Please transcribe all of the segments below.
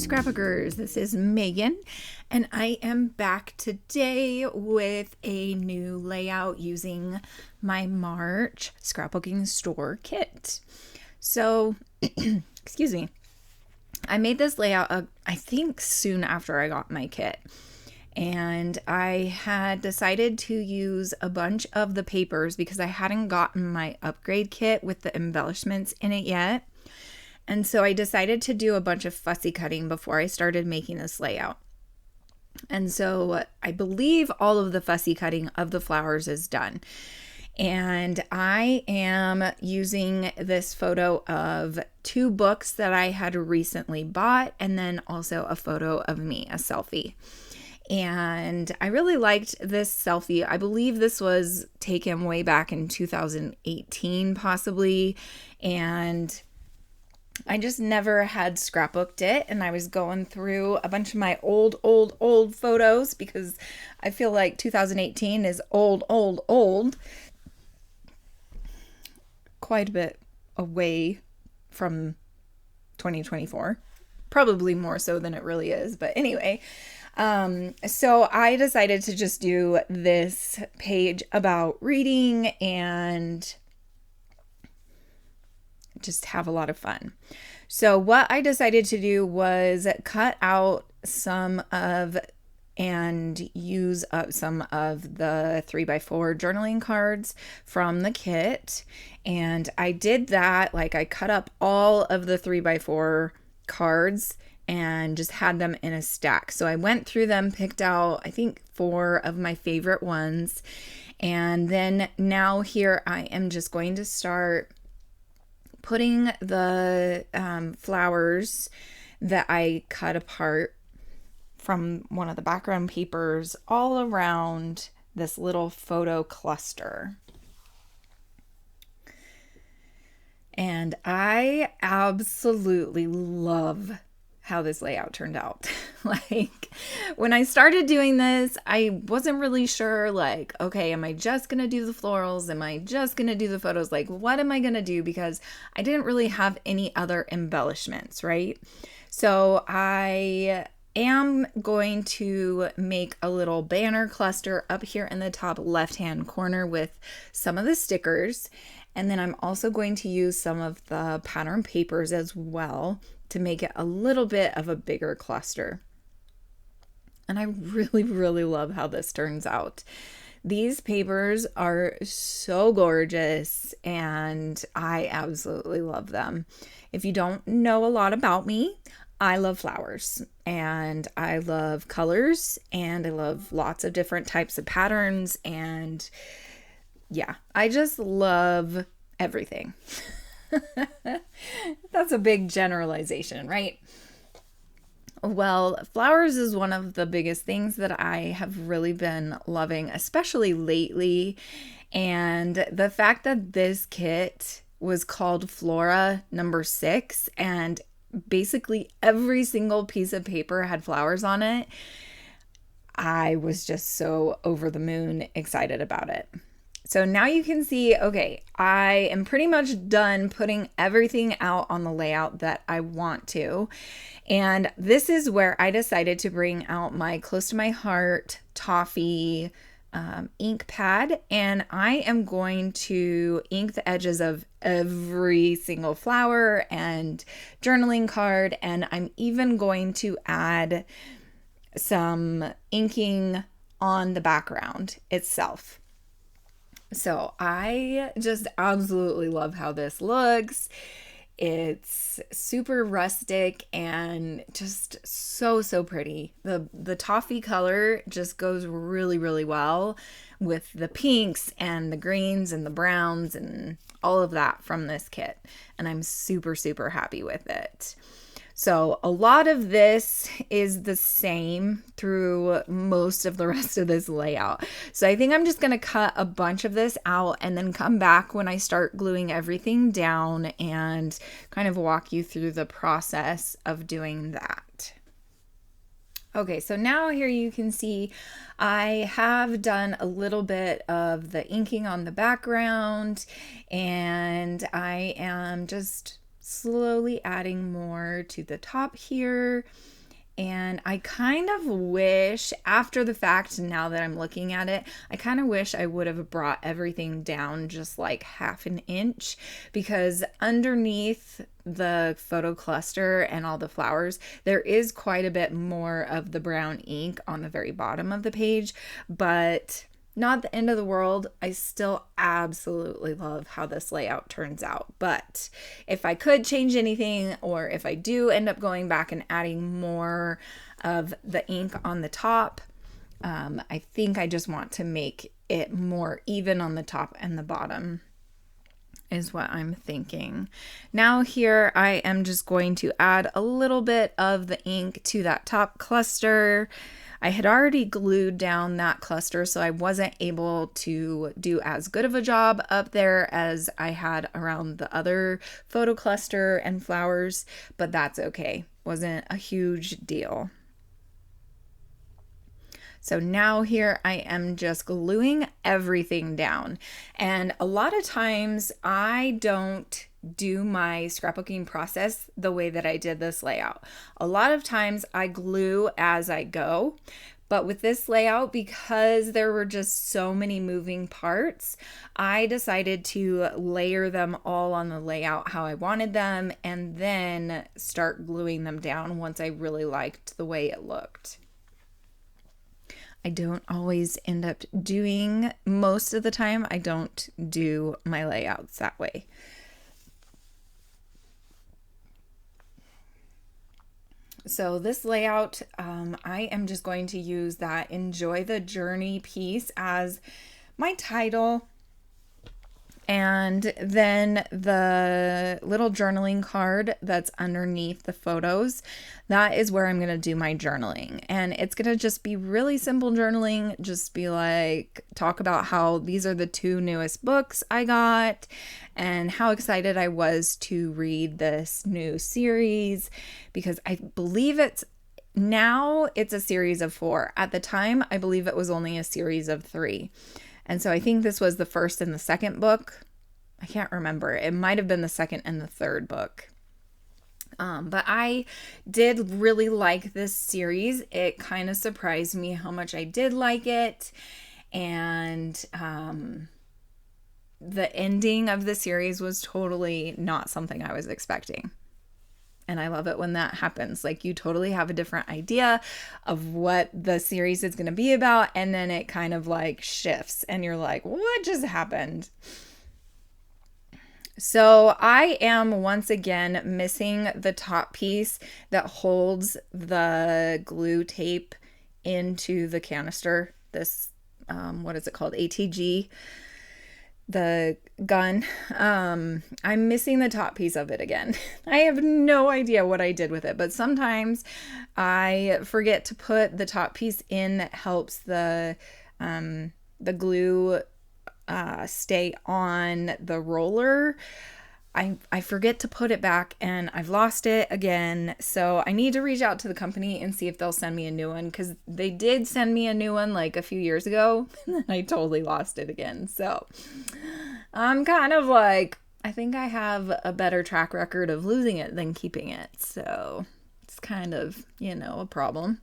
Scrapbookers. This is Megan, and I am back today with a new layout using my March Scrapbooking Store kit. So, excuse me, I made this layout, I think, soon after I got my kit. And I had decided to use a bunch of the papers because I hadn't gotten my upgrade kit with the embellishments in it yet. And so I decided to do a bunch of fussy cutting before I started making this layout. And so I believe all of the fussy cutting of the flowers is done. And I am using this photo of two books that I had recently bought, and then also a photo of me, a selfie. And I really liked this selfie. I believe this was taken way back in 2018, possibly. And I just never had scrapbooked it, and I was going through a bunch of my old photos because I feel like 2018 is old. Quite a bit away from 2024. Probably more so than it really is, but anyway. So I decided to just do this page about reading and just have a lot of fun. So what I decided to do was cut out some of and use up some of the 3x4 journaling cards from the kit. And I did that, like I cut up all of the 3x4 cards and just had them in a stack. So I went through them, picked out, I think, 4 of my favorite ones. And then now here I am just going to start putting the flowers that I cut apart from one of the background papers all around this little photo cluster. And I absolutely love how this layout turned out. Like, when I started doing this, I wasn't really sure, like, okay, am I just gonna do the florals? Am I just gonna do the photos? Like, what am I gonna do? Because I didn't really have any other embellishments, right? So I am going to make a little banner cluster up here in the top left-hand corner with some of the stickers. And then I'm also going to use some of the pattern papers as well to make it a little bit of a bigger cluster. And I really love how this turns out. These papers are so gorgeous and I absolutely love them. If you don't know a lot about me, I love flowers and I love colors and I love lots of different types of patterns, and yeah, I just love everything. That's a big generalization, right? Well, flowers is one of the biggest things that I have really been loving, especially lately. And the fact that this kit was called Flora number 6 and basically every single piece of paper had flowers on it, I was just so over the moon excited about it. So now you can see, okay, I am pretty much done putting everything out on the layout that I want to. And this is where I decided to bring out my close to my heart toffee ink pad. And I am going to ink the edges of every single flower and journaling card. And I'm even going to add some inking on the background itself. So I just absolutely love how this looks. It's super rustic and just so pretty. The toffee color just goes really well with the pinks and the greens and the browns and all of that from this kit. And I'm super happy with it. So a lot of this is the same through most of the rest of this layout. So I think I'm just going to cut a bunch of this out and then come back when I start gluing everything down and kind of walk you through the process of doing that. Okay, so now here you can see I have done a little bit of the inking on the background, and I am just slowly adding more to the top here And I kind of wish, after the fact, now that I'm looking at it, I kind of wish I would have brought everything down just like half an inch, because underneath the photo cluster and all the flowers, there is quite a bit more of the brown ink on the very bottom of the page, but not the end of the world. I still absolutely love how this layout turns out. But if I could change anything, or if I do end up going back and adding more of the ink on the top, I think I just want to make it more even on the top and the bottom is what I'm thinking. Now here I am just going to add a little bit of the ink to that top cluster. I had already glued down that cluster, so I wasn't able to do as good of a job up there as I had around the other photo cluster and flowers, but that's okay. Wasn't a huge deal. So now here I am just gluing everything down. And a lot of times I don't do my scrapbooking process the way that I did this layout. A lot of times I glue as I go, but with this layout, because there were just so many moving parts, I decided to layer them all on the layout how I wanted them, and then start gluing them down once I really liked the way it looked. I don't always end up doing, most of the time, I don't do my layouts that way. So this layout, I am just going to use that Enjoy the Journey piece as my title. And then the little journaling card that's underneath the photos, that is where I'm going to do my journaling. And it's going to just be really simple journaling, just be like, talk about how these are the 2 newest books I got and how excited I was to read this new series, because I believe it's a series of 4. At the time, I believe it was only a series of 3. And so I think this was the first and the second book. I can't remember. It might have been the second and the third book. But I did really like this series. It kind of surprised me how much I did like it. And the ending of the series was totally not something I was expecting. And I love it when that happens. Like, you totally have a different idea of what the series is going to be about, and then it kind of like shifts and you're like, what just happened? So I am once again missing the top piece that holds the glue tape into the canister. This, what is it called? ATG. The gun. I'm missing the top piece of it again. I have no idea what I did with it, but sometimes I forget to put the top piece in that helps the glue stay on the roller. I forget to put it back and I've lost it again. So I need to reach out to the company and see if they'll send me a new one, because they did send me a new one like a few years ago and then I totally lost it again. So I'm kind of like, I think I have a better track record of losing it than keeping it. So it's kind of, a problem.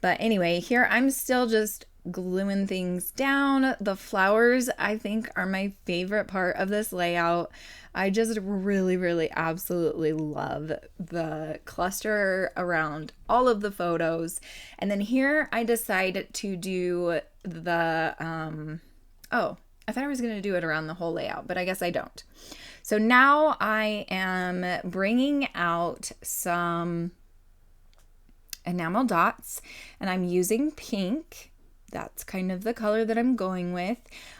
But anyway, here I'm still just gluing things down. The flowers, I think, are my favorite part of this layout. I just really, really absolutely love the cluster around all of the photos. And then here I decided to do the, I thought I was going to do it around the whole layout, but I guess I don't. So now I am bringing out some enamel dots, and I'm using pink. That's kind of the color that I'm going with.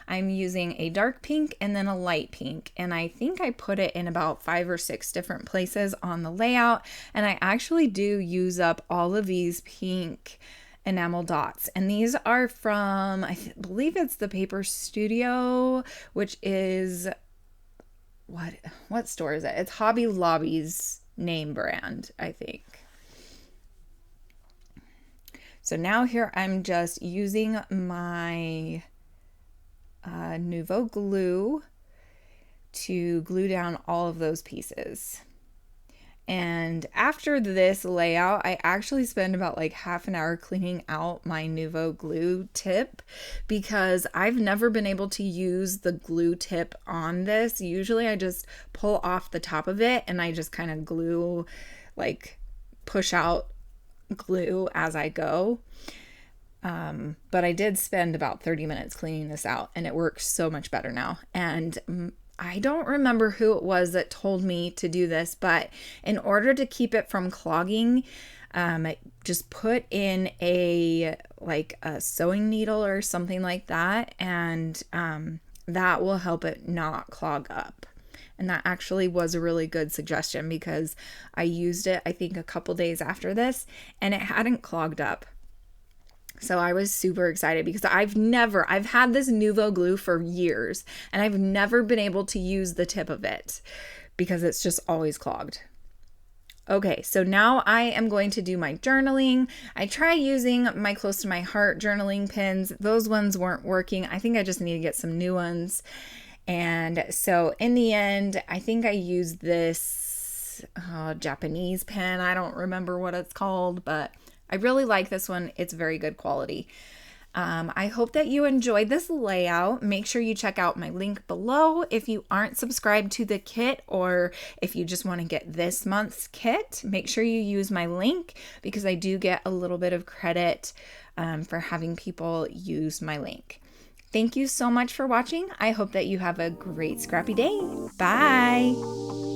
I'm using a dark pink and then a light pink, and I think I put it in about 5 or 6 different places on the layout, and I actually do use up all of these pink enamel dots, and these are from, I believe it's the Paper Studio, which is, what store is it? It's Hobby Lobby's name brand, I think. So now here I'm just using my Nouveau glue to glue down all of those pieces. And after this layout, I actually spend about like half an hour cleaning out my Nuvo glue tip because I've never been able to use the glue tip on this. Usually I just pull off the top of it and I just kind of glue, like push out glue as I go. But I did spend about 30 minutes cleaning this out and it works so much better now. And I don't remember who it was that told me to do this, but in order to keep it from clogging, just put in a sewing needle or something like that, and that will help it not clog up. And that actually was a really good suggestion because I used it, I think, a couple days after this, and it hadn't clogged up. So I was super excited because I've had this Nuvo glue for years and I've never been able to use the tip of it because it's just always clogged. Okay, so now I am going to do my journaling. I tried using my Close to My Heart journaling pins. Those ones weren't working. I think I just need to get some new ones. And so in the end, I think I used this Japanese pen. I don't remember what it's called, but I really like this one. It's very good quality. I hope that you enjoyed this layout. Make sure you check out my link below if you aren't subscribed to the kit, or if you just want to get this month's kit. Make sure you use my link because I do get a little bit of credit for having people use my link. Thank you so much for watching. I hope that you have a great scrappy day. Bye.